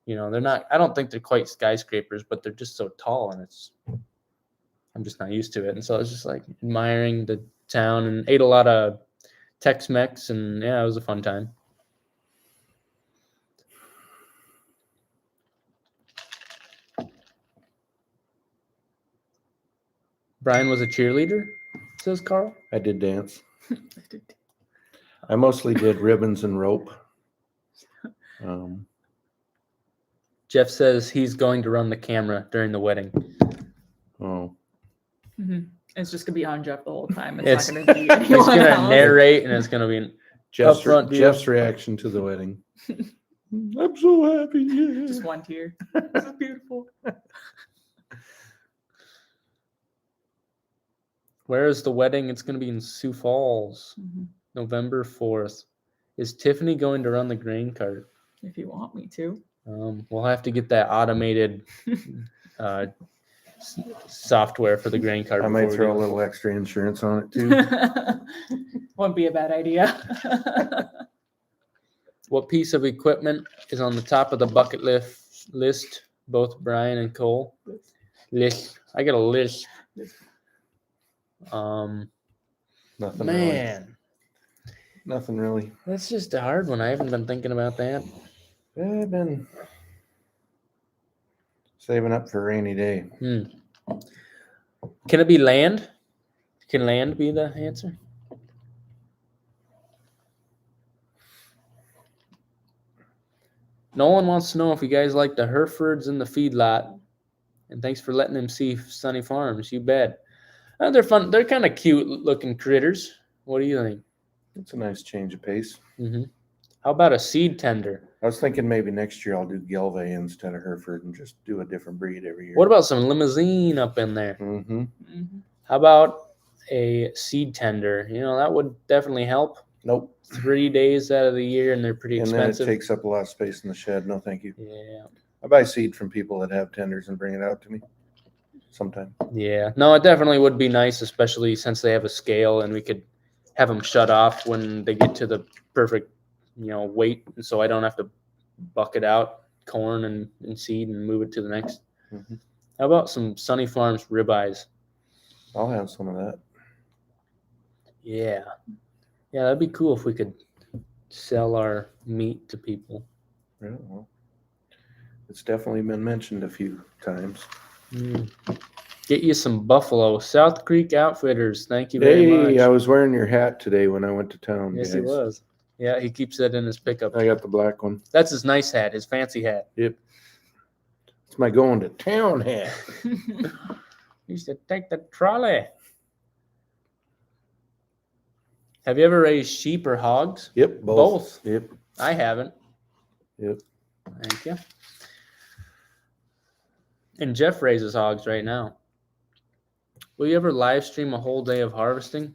They're not, I don't think they're quite skyscrapers, but they're just so tall, and I'm just not used to it. And so I was just admiring the town and ate a lot of Tex-Mex, and yeah, it was a fun time. Brian was a cheerleader, says Carl. I did dance. I mostly did ribbons and rope. Jeff says he's going to run the camera during the wedding. Oh. Mm-hmm. It's just going to be on Jeff the whole time. It's not going to be he's anyone going to else. narrate, and it's going to be Jeff's reaction to the wedding. I'm so happy. Yeah. Just one tear. This is beautiful. Where is the wedding? It's going to be in Sioux Falls, Mm-hmm. November 4th. Is Tiffany going to run the grain cart? If you want me to. We'll have to get that automated software for the grain cart. I might throw a little extra insurance on it too. Wouldn't be a bad idea. What piece of equipment is on the top of the bucket list? Both Brian and Cole. List. I got a list. Nothing really. Man, Nothing really. that's just a hard one. I haven't been thinking about that. I've been saving up for a rainy day. Can it be land? Can land be the answer? Nolan wants to know if you guys like the Herefords in the feedlot. And thanks for letting him see Sonne Farms. You bet. They're fun. They're kind of cute looking critters. What do you think? It's a nice change of pace. Mm-hmm. How about a seed tender? I was thinking maybe next year I'll do Gelve instead of Hereford and just do a different breed every year. What about some limousine up in there? Mm-hmm. How about a seed tender? You know, that would definitely help. Nope. 3 days out of the year, and they're pretty And expensive. then it takes up a lot of space in the shed. No, thank you. Yeah. I buy seed from people that have tenders and bring it out to me sometime. Yeah. No, it definitely would be nice, especially since they have a scale and we could have them shut off when they get to the perfect, weight. So I don't have to bucket out corn and seed and move it to the next. Mm-hmm. How about some Sonne Farms ribeyes? I'll have some of that. Yeah. Yeah, that'd be cool if we could sell our meat to people. Yeah, well, it's definitely been mentioned a few times. Get you some buffalo. South Creek Outfitters. Thank you very much. Hey, I was wearing your hat today when I went to town. Yes, guys. he was. Yeah, he keeps that in his pickup. I got the black one. That's his nice hat, his fancy hat. Yep. It's my going to town hat. Used to take the trolley. Have you ever raised sheep or hogs? Yep, both. Yep. I haven't. Yep. Thank you. And Jeff raises hogs right now. Will you ever live stream a whole day of harvesting?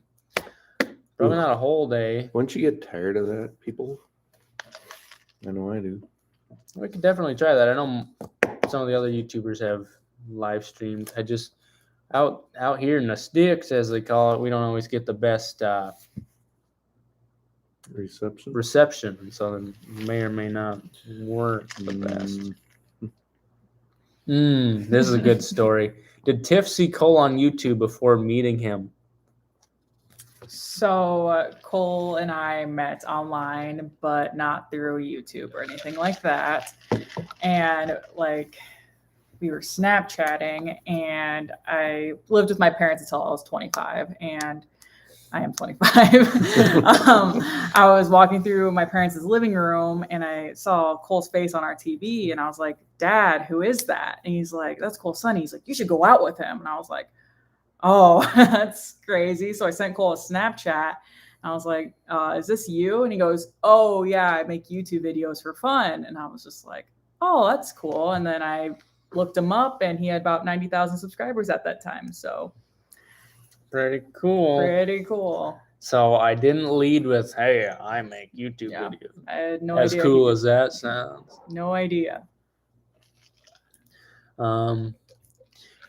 Probably not a whole day. Wouldn't you get tired of that, people? I know I do. We could definitely try that. I know some of the other YouTubers have live streamed. I just out here in the sticks, as they call it, we don't always get the best reception, so it may or may not work the best. This is a good story. Did Tiff see Cole on YouTube before meeting him? So Cole and I met online, but not through YouTube or anything like that. And we were Snapchatting, and I lived with my parents until I was 25, and I am 25. I was walking through my parents' living room, and I saw Cole's face on our TV, and I was like, "Dad, who is that?" And he's like, "That's Cole's son." He's like, "You should go out with him." And I was like, "Oh, that's crazy." So I sent Cole a Snapchat. I was like, "Is this you?" And he goes, "Oh, yeah, I make YouTube videos for fun." And I was just like, "Oh, that's cool." And then I looked him up, and he had about 90,000 subscribers at that time. So pretty cool. So I didn't lead with, "Hey, I make YouTube videos." I had no idea. As cool as that sounds. No idea.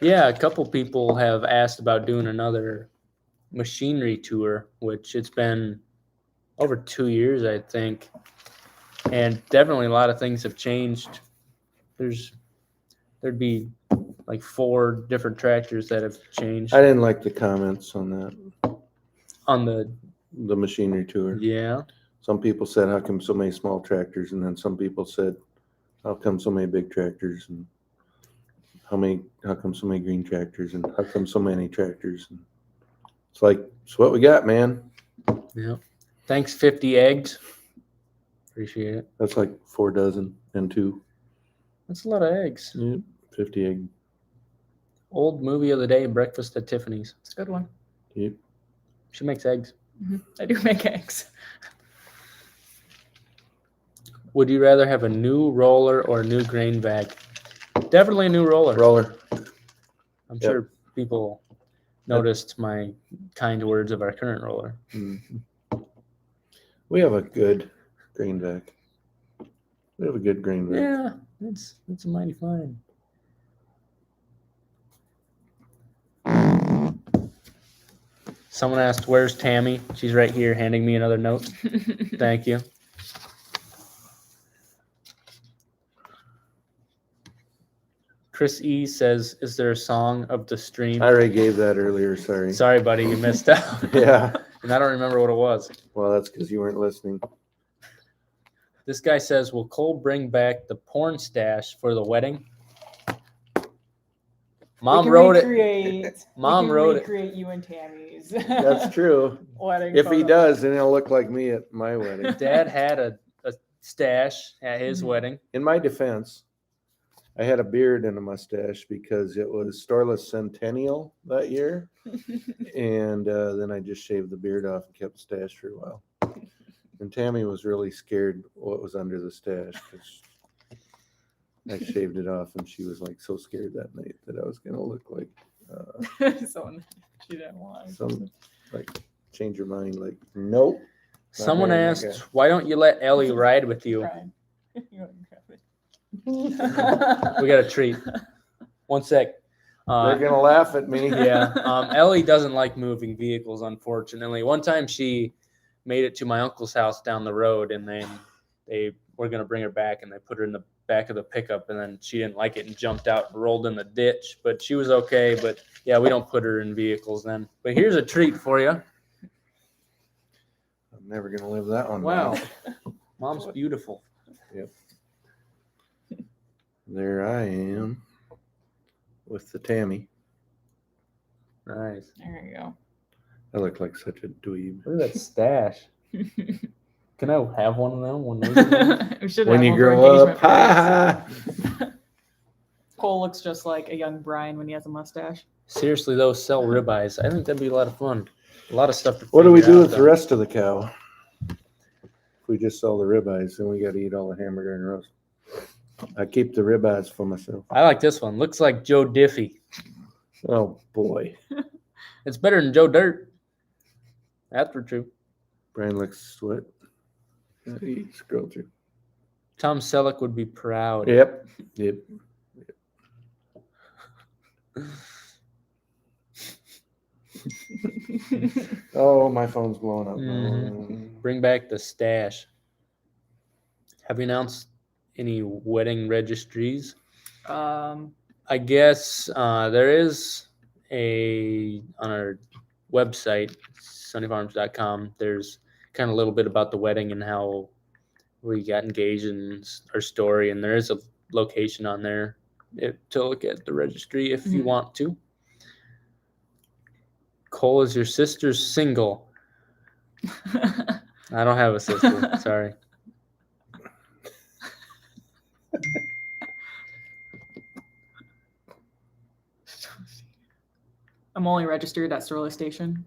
Yeah, a couple people have asked about doing another machinery tour, which it's been over 2 years, I think. And definitely a lot of things have changed. There'd be 4 different tractors that have changed. I didn't like the comments on that. On the machinery tour. Yeah. Some people said, "How come so many small tractors?" And then some people said, "How come so many big tractors?" And how come so many green tractors? And how come so many tractors? And it's what we got, man. Yeah. Thanks, 50 eggs. Appreciate it. That's 4 dozen and 2. That's a lot of eggs. Yep, 50 egg. Old movie of the day, Breakfast at Tiffany's. It's a good one. Yep. She makes eggs. Mm-hmm. I do make eggs. Would you rather have a new roller or a new grain bag? Definitely a new roller. I'm sure people noticed my kind words of our current roller. Mm-hmm. We have a good grain bag. Yeah, it's mighty fine. Someone asked, "Where's Tammy?" She's right here handing me another note. Thank you. Chris E says, "Is there a song of the stream?" I already gave that earlier. Sorry. Sorry, buddy, you missed out. Yeah. And I don't remember what it was. Well, that's because you weren't listening. This guy says, "Will Cole bring back the porn stash for the wedding?" Mom wrote it. Mom wrote it. Recreate you and Tammy's. That's true. Wedding If he photo. does, then he'll look like me at my wedding. Dad had a stash at his wedding. In my defense, I had a beard and a mustache because it was Storless Centennial that year. And then I just shaved the beard off and kept the stash for a while. And Tammy was really scared what was under the stash because I shaved it off, and she was like so scared that night that I was going to look like Someone she didn't want. some, like, change your mind. Like, nope. Someone marrying asked, that guy. "Why don't you let Ellie ride with you?" Brian. We got a treat. One sec. They're going to laugh at me. Yeah. Ellie doesn't like moving vehicles, unfortunately. One time she made it to my uncle's house down the road, and then they were going to bring her back, and they put her in the back of the pickup, and then she didn't like it and jumped out and rolled in the ditch. But she was okay. But yeah, we don't put her in vehicles then. But here's a treat for you. I'm never going to live that one Wow. down. Mom's beautiful. There I am with the Tammy. Nice. There you go. I look like such a dweeb. Look at that stash. Can I have one of them when When you grow up, ha ha. Cole looks just like a young Brian when he has a mustache. Seriously, though, sell ribeyes. I think that'd be a lot of fun. A lot of stuff to What do we figure do out, with the though. rest of the cow? If we just sell the ribeyes, then we got to eat all the hamburger and roast. I keep the ribeyes for myself. I like this one. Looks like Joe Diffie. Oh boy, It's better than Joe Dirt. That's for true. Brian looks sweat. Scroll through. Tom Selleck would be proud. Yep. Oh, my phone's blowing up. Mhm. Bring back the stash. Have you announced any wedding registries? I guess there is on our website, sonnefarms.com, there's kind of a little bit about the wedding and how we got engaged and our story. And there is a location on there to look at the registry if you want to. Cole, is your sister single? I don't have a sister. Sorry. I'm only registered at Sterling Station.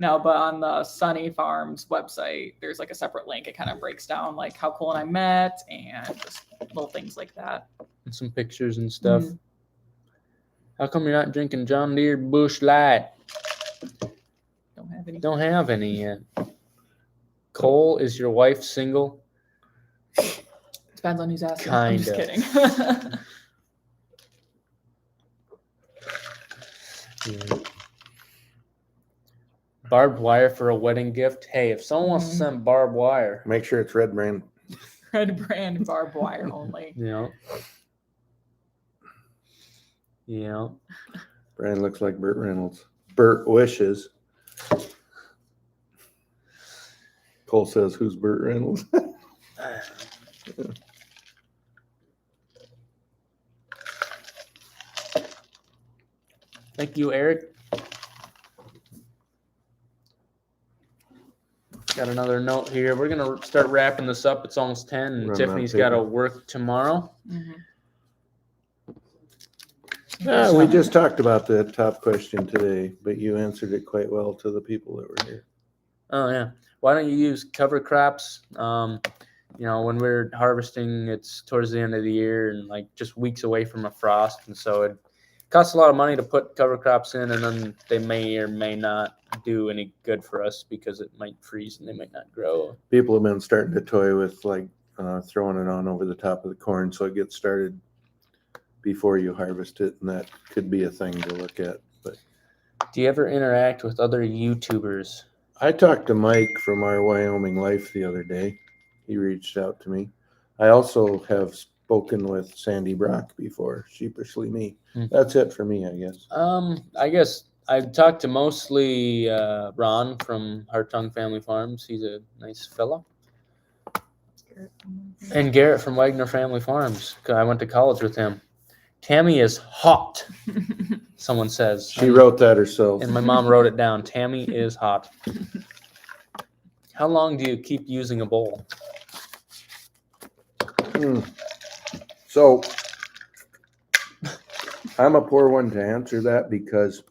No, but on the Sonne Farms website, there's like a separate link. It kind of breaks down like how Cole and I met and just little things like that. And some pictures and stuff. How come you're not drinking John Deere Bush Light? Don't have any. Don't have any yet. Cole, is your wife single? Depends on who's asking. I'm just Kinda. kidding. Yeah. Barbed wire for a wedding gift. Hey, if someone wants to send barbed wire, Make sure it's red brand. Red brand barbed wire only. Yeah. Brian looks like Burt Reynolds. Burt wishes. Cole says, "Who's Burt Reynolds?" Thank you, Eric. Got another note here. We're going to start wrapping this up. It's almost 10, and Run Tiffany's that got to paper. work tomorrow. We just talked about the top question today, but you answered it quite well to the people that were here. Oh, yeah. Why don't you use cover crops? When we're harvesting, it's towards the end of the year and like just weeks away from a frost. And so it costs a lot of money to put cover crops in, and then they may or may not do any good for us because it might freeze and they might not grow. People have been starting to toy with like throwing it on over the top of the corn so it gets started before you harvest it, and that could be a thing to look at. But Do you ever interact with other YouTubers? I talked to Mike from our Wyoming Life the other day. He reached out to me. I also have spoken with Sandy Brock before, sheepishly me. Hmm. That's it for me, I guess. I guess I've talked to mostly Ron from Hartung Family Farms. He's a nice fella. And Garrett from Wagner Family Farms. I went to college with him. Tammy is hot, someone says. She wrote that herself. And my mom wrote it down. Tammy is hot. How long do you keep using a bowl? So I'm a poor one to answer that because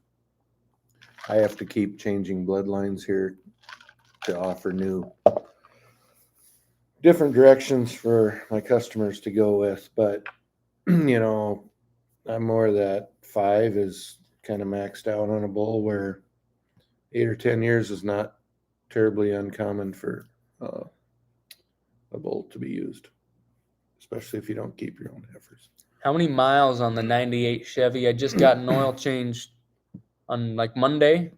I have to keep changing bloodlines here to offer different directions for my customers to go with. But, you know, I'm more that 5 is kind of maxed out on a bull, where 8 or 10 years is not terribly uncommon for a bull to be used, especially if you don't keep your own heifers. How many miles on the 98 Chevy? I just got an oil change on like Monday,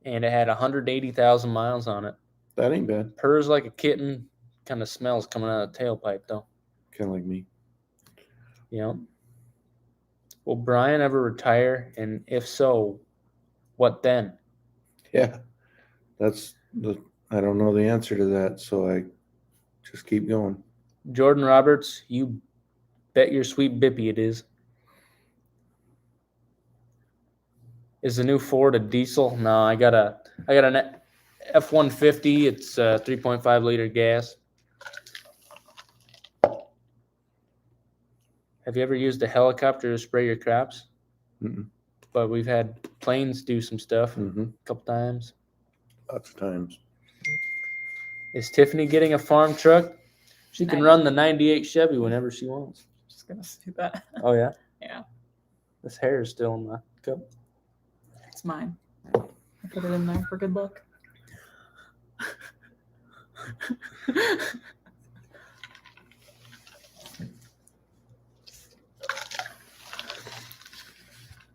and it had 180,000 miles on it. That ain't bad. Purrs like a kitten. Kind of smells coming out of the tailpipe, though. Kind of like me. Yeah. Will Brian ever retire? And if so, what then? Yeah, I don't know the answer to that, so I just keep going. Jordan Roberts, you bet your sweet bippy it is. Is the new Ford a diesel? No, I got an F-150. It's 3.5 liter gas. Have you ever used a helicopter to spray your crops? Mm-mm. But we've had planes do some stuff a couple times. Lots of times. Is Tiffany getting a farm truck? She can run the 98 Chevy whenever she wants. Just gonna say that. Oh, yeah? Yeah. This hair is still in the cup. It's mine. I put it in there for good luck.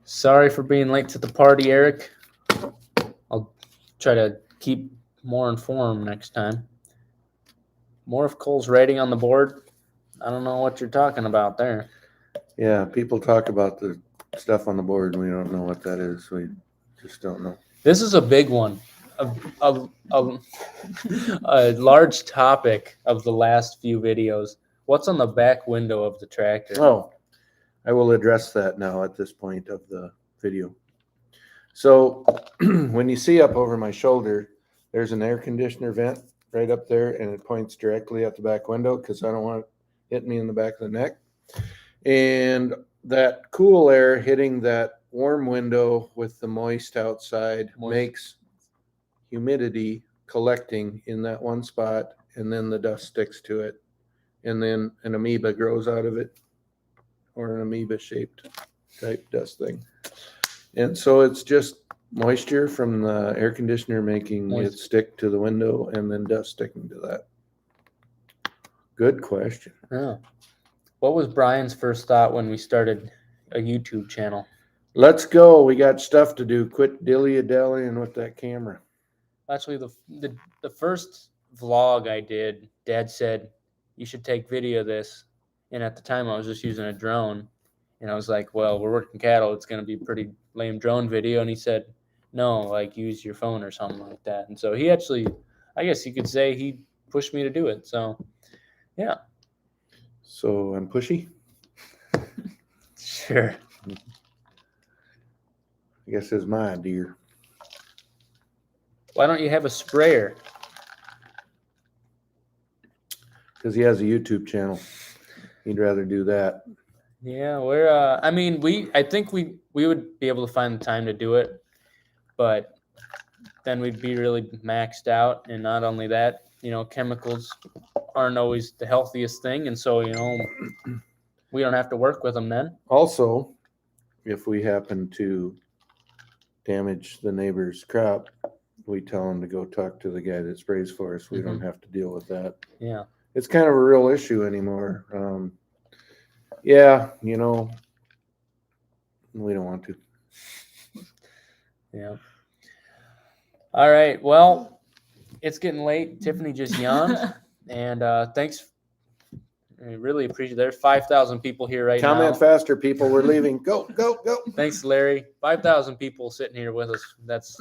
Sorry for being late to the party, Eric. I'll try to keep more informed next time. More of Cole's rating on the board. I don't know what you're talking about there. Yeah, people talk about the stuff on the board, and we don't know what that is. We just don't know. This is a big one. A large topic of the last few videos. What's on the back window of the tractor? Oh, I will address that now at this point of the video. So when you see up over my shoulder, there's an air conditioner vent right up there, and it points directly at the back window because I don't want it hitting me in the back of the neck. And that cool air hitting that warm window with the moist outside makes humidity collecting in that one spot, and then the dust sticks to it, and then an amoeba grows out of it, or an amoeba shaped type dust thing. And so it's just moisture from the air conditioner making it stick to the window, and then dust sticking to that. Good question. Yeah. What was Brian's first thought when we started a YouTube channel? Let's go. We got stuff to do. Quit dilly-dallying with that camera. Actually, the first vlog I did, Dad said, you should take video of this. And at the time, I was just using a drone. And I was like, well, we're working cattle. It's going to be a pretty lame drone video. And he said, no, like use your phone or something like that. And so he actually, I guess you could say he pushed me to do it. So, yeah. So I'm pushy? Sure. I guess it's my idea. Why don't you have a sprayer? Because he has a YouTube channel. He'd rather do that. Yeah, I think we would be able to find the time to do it, but then we'd be really maxed out. And not only that, chemicals aren't always the healthiest thing. And so, we don't have to work with them then. Also, if we happen to damage the neighbor's crop, we tell him to go talk to the guy that sprays for us. We don't have to deal with that. Yeah. It's kind of a real issue anymore. Yeah, we don't want to. Yeah. All right. Well, it's getting late. Tiffany just yawned. And thanks I really appreciate it. There's 5,000 people here right now. Comment faster, people. We're leaving. Go, go, go. Thanks, Larry. 5,000 people sitting here with us. That's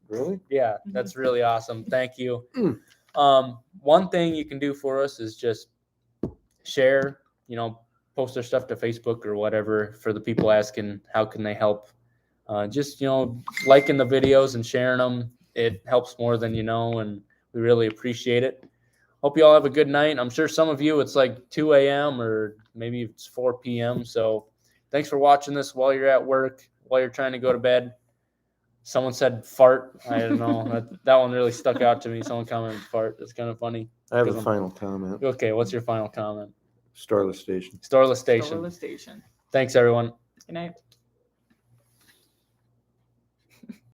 Really? yeah, that's really awesome. Thank you. Mm. One thing you can do for us is just share, post their stuff to Facebook or whatever for the people asking how can they help. Just, liking the videos and sharing them. It helps more than you know, and we really appreciate it. Hope you all have a good night. I'm sure some of you, it's like 2 a.m. or maybe it's 4 p.m. So thanks for watching this while you're at work, while you're trying to go to bed. Someone said fart. I don't know. that one really stuck out to me. Someone commented fart. That's kind of funny. I have a final comment. Okay, what's your final comment? Starless Station. Starless Station. Starless Station. Thanks, everyone. Good night.